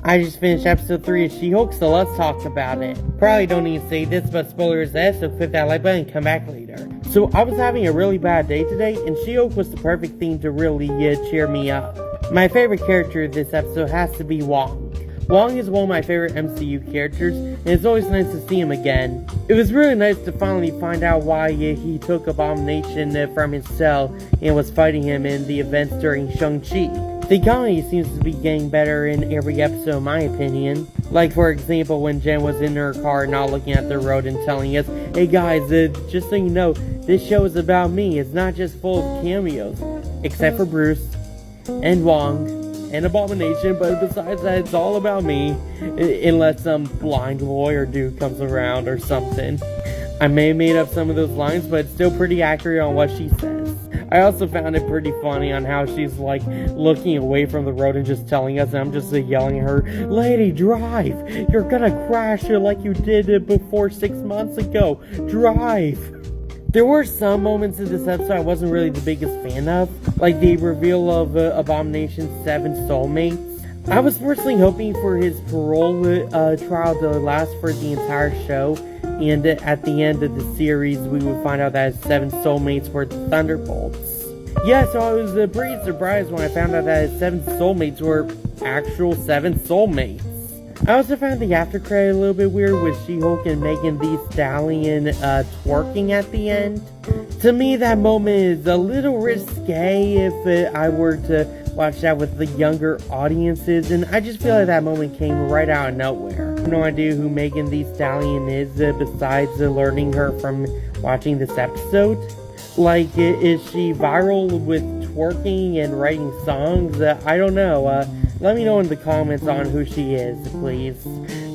I just finished episode 3 of She-Hulk, so let's talk about it. Probably don't need to say this, but spoilers ahead, so click that like button and come back later. So I was having a really bad day today, and She-Hulk was the perfect thing to really cheer me up. My favorite character of this episode has to be Wong. Wong is one of my favorite MCU characters, and it's always nice to see him again. It was really nice to finally find out why he took Abomination from his cell and was fighting him in the events during Shang-Chi. The comedy seems to be getting better in every episode in my opinion. Like for example when Jen was in her car not looking at the road and telling us, "Hey guys, just so you know, this show is about me, it's not just full of cameos." Except for Bruce, and Wong, and Abomination, but besides that it's all about me. Unless some blind lawyer dude comes around or something. I may have made up some of those lines, but it's still pretty accurate on what she says. I also found it pretty funny on how she's like looking away from the road and just telling us, and I'm just yelling at her, "Lady, drive! You're gonna crash like you did before 6 months ago. Drive!" There were some moments in this episode I wasn't really the biggest fan of, like the reveal of Abomination's 7 soulmates. I was personally hoping for his parole trial to last for the entire show, and at the end of the series we would find out that his 7 soulmates were the Thunderbolts. Yeah, so I was pretty surprised when I found out that his 7 soulmates were actual 7 soulmates. I also found the after credit a little bit weird with She-Hulk and Megan Thee Stallion twerking at the end. To me that moment is a little risque if I were to watch that with the younger audiences, and I just feel like that moment came right out of nowhere. I have no idea who Megan Thee Stallion is besides learning her from watching this episode. Like, is she viral with twerking and writing songs? I don't know. Let me know in the comments on who she is, please.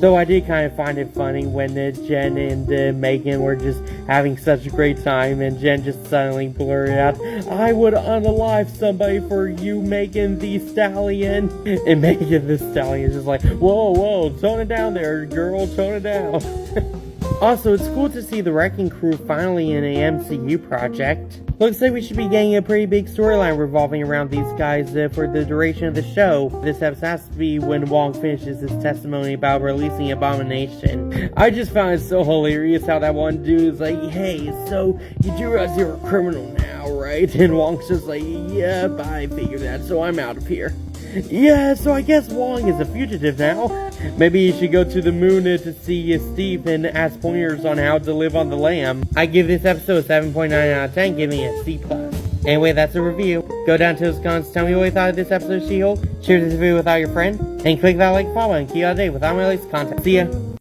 Though I did kind of find it funny when Jen and Megan were just having such a great time, and Jen just suddenly blurted out, "I would unalive somebody for you, Megan Thee Stallion." And Megan Thee Stallion is just like, whoa, tone it down there, girl, tone it down. Also, it's cool to see the Wrecking Crew finally in a MCU project. Looks like we should be getting a pretty big storyline revolving around these guys for the duration of the show. This episode has to be when Wong finishes his testimony about releasing Abomination. I just found it so hilarious how that one dude is like, "Hey, so you do realize you're a criminal now, right?" And Wong's just like, "Yep, I figured that, so I'm out of here." Yeah, so I guess Wong is a fugitive now. Maybe you should go to the moon to see Steve and ask pointers on how to live on the lam. I give this episode a 7.9 out of 10, giving it a C+. Anyway, that's the review. Go down to those comments, tell me what you thought of this episode of She-Hulk, share this video with all your friends, and click that like follow and keep up to date with all my latest content. See ya!